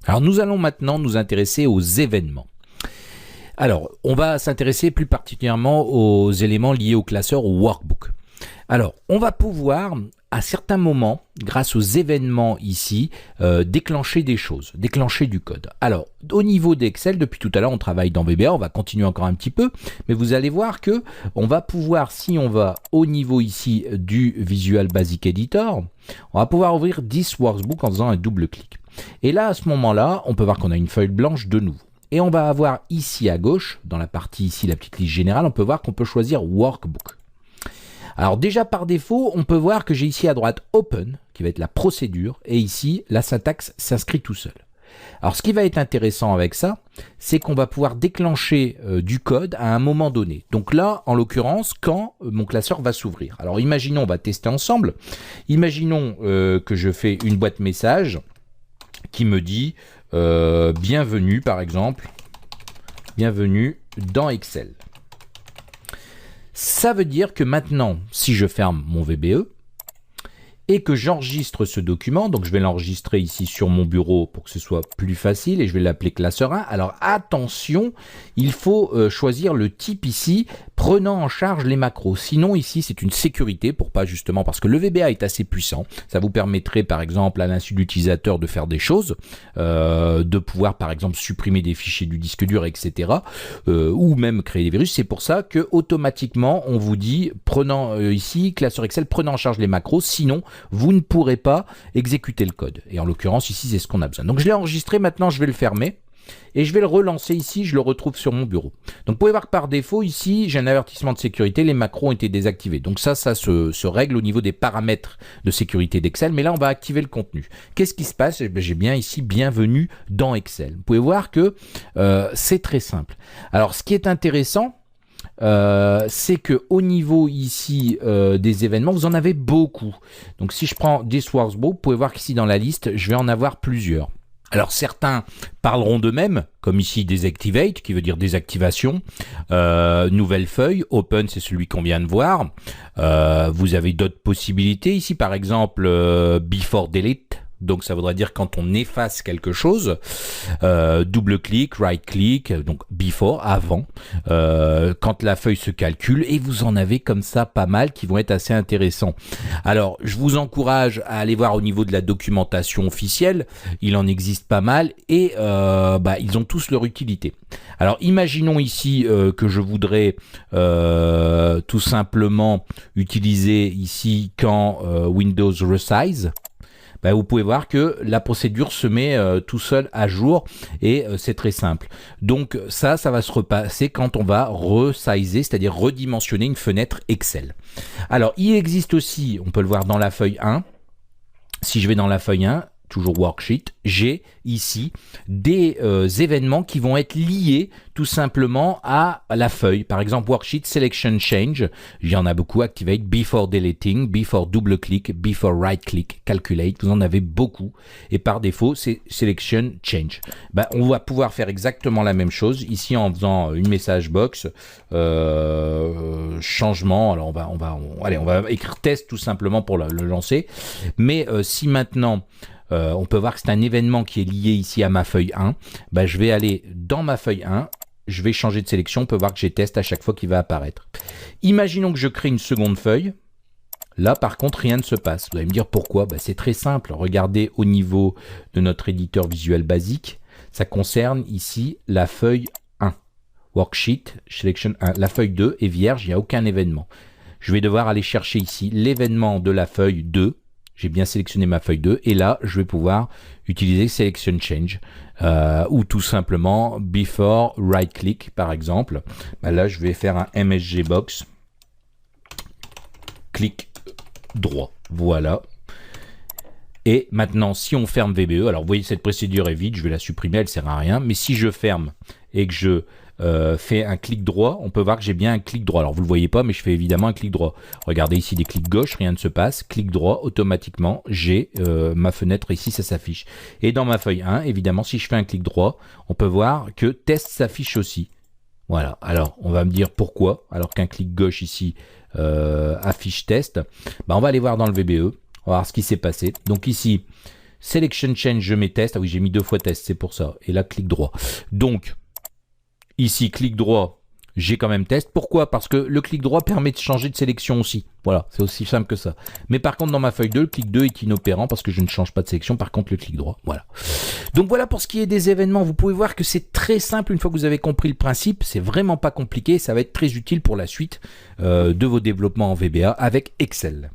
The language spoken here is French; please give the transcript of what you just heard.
Alors nous allons maintenant nous intéresser aux événements. Alors, on va s'intéresser plus particulièrement aux éléments liés au classeur, au workbook. Alors, on va pouvoir, à certains moments, grâce aux événements ici, déclencher des choses, déclencher du code. Alors, au niveau d'Excel, depuis tout à l'heure, on travaille dans VBA, on va continuer encore un petit peu, mais vous allez voir que on va pouvoir, si on va au niveau ici du Visual Basic Editor, on va pouvoir ouvrir This Workbook en faisant un double clic. Et là, à ce moment-là, on peut voir qu'on a une feuille blanche de nouveau. Et on va avoir ici à gauche, dans la partie ici, la petite liste générale, on peut voir qu'on peut choisir Workbook. Alors déjà par défaut, on peut voir que j'ai ici à droite Open, qui va être la procédure, et ici, la syntaxe s'inscrit tout seul. Alors ce qui va être intéressant avec ça, c'est qu'on va pouvoir déclencher du code à un moment donné. Donc là, en l'occurrence, quand mon classeur va s'ouvrir. Alors imaginons, on va tester ensemble, imaginons que je fais une boîte message qui me dit bienvenue par exemple, bienvenue dans Excel. Ça veut dire que maintenant, si je ferme mon VBE et que j'enregistre ce document, donc je vais l'enregistrer ici sur mon bureau pour que ce soit plus facile et je vais l'appeler classeur 1. Alors attention, il faut choisir le type ici prenant en charge les macros. Sinon ici c'est une sécurité pour pas justement, parce que le VBA est assez puissant. Ça vous permettrait par exemple à l'insu de l'utilisateur de faire des choses, de pouvoir par exemple supprimer des fichiers du disque dur, etc. Ou même créer des virus. C'est pour ça que automatiquement on vous dit prenant ici classeur Excel prenant en charge les macros. Sinon vous ne pourrez pas exécuter le code. Et en l'occurrence, ici, c'est ce qu'on a besoin. Donc, je l'ai enregistré. Maintenant, je vais le fermer. Et je vais le relancer ici. Je le retrouve sur mon bureau. Donc, vous pouvez voir que par défaut, ici, j'ai un avertissement de sécurité. Les macros ont été désactivés. Donc, ça se règle au niveau des paramètres de sécurité d'Excel. Mais là, on va activer le contenu. Qu'est-ce qui se passe? J'ai bien ici, bienvenue dans Excel. Vous pouvez voir que c'est très simple. Alors, ce qui est intéressant, c'est que au niveau ici des événements, vous en avez beaucoup. Donc si je prends This Workbook, vous pouvez voir qu'ici dans la liste, je vais en avoir plusieurs. Alors certains parleront d'eux-mêmes, comme ici Deactivate, qui veut dire désactivation, nouvelle feuille, Open c'est celui qu'on vient de voir. Vous avez d'autres possibilités ici, par exemple Before Delete. Donc ça voudrait dire quand on efface quelque chose, double clic, right click, donc before, avant, quand la feuille se calcule, et vous en avez comme ça pas mal qui vont être assez intéressants. Alors je vous encourage à aller voir au niveau de la documentation officielle, il en existe pas mal et ils ont tous leur utilité. Alors imaginons ici que je voudrais tout simplement utiliser ici quand Windows Resize. Vous pouvez voir que la procédure se met tout seul à jour et c'est très simple. Donc ça va se repasser quand on va resizer, c'est-à-dire redimensionner une fenêtre Excel. Alors il existe aussi, on peut le voir dans la feuille 1, si je vais dans la feuille 1, toujours worksheet, j'ai ici des événements qui vont être liés tout simplement à la feuille. Par exemple, worksheet selection change, il y en a beaucoup, activate, before deleting, before double click, before right click, calculate, vous en avez beaucoup. Et par défaut, c'est selection change. On va pouvoir faire exactement la même chose ici en faisant une message box, changement. Alors on va écrire test tout simplement pour le lancer. Mais si maintenant on peut voir que c'est un événement qui est lié ici à ma feuille 1. Je vais aller dans ma feuille 1, je vais changer de sélection, on peut voir que j'ai test à chaque fois qui va apparaître. Imaginons que je crée une seconde feuille. Là, par contre, rien ne se passe. Vous allez me dire pourquoi? C'est très simple. Regardez au niveau de notre éditeur visuel basique. Ça concerne ici la feuille 1. Worksheet, Selection 1. La feuille 2 est vierge, il n'y a aucun événement. Je vais devoir aller chercher ici l'événement de la feuille 2. J'ai bien sélectionné ma feuille 2 et là, je vais pouvoir utiliser Selection Change ou tout simplement Before Right Click par exemple. Là, je vais faire un MSG Box. Clic droit. Voilà. Et maintenant, si on ferme VBE, alors vous voyez, cette procédure est vide, je vais la supprimer, elle ne sert à rien. Mais si je ferme et que je fais un clic droit, on peut voir que j'ai bien un clic droit. Alors vous ne le voyez pas, mais je fais évidemment un clic droit. Regardez ici des clics gauche, rien ne se passe. Clic droit, automatiquement, j'ai ma fenêtre ici, ça s'affiche. Et dans ma feuille 1, évidemment, si je fais un clic droit, on peut voir que test s'affiche aussi. Voilà, alors on va me dire pourquoi, alors qu'un clic gauche ici affiche test. On va aller voir dans le VBE, on va voir ce qui s'est passé. Donc ici, Selection change, je mets test. Ah oui, j'ai mis 2 fois test, c'est pour ça. Et là, clic droit. Donc, ici, clic droit. J'ai quand même test. Pourquoi? Parce que le clic droit permet de changer de sélection aussi. Voilà, c'est aussi simple que ça. Mais par contre, dans ma feuille 2, le clic 2 est inopérant parce que je ne change pas de sélection. Par contre, le clic droit, voilà. Donc voilà pour ce qui est des événements. Vous pouvez voir que c'est très simple une fois que vous avez compris le principe. C'est vraiment pas compliqué. Ça va être très utile pour la suite de vos développements en VBA avec Excel.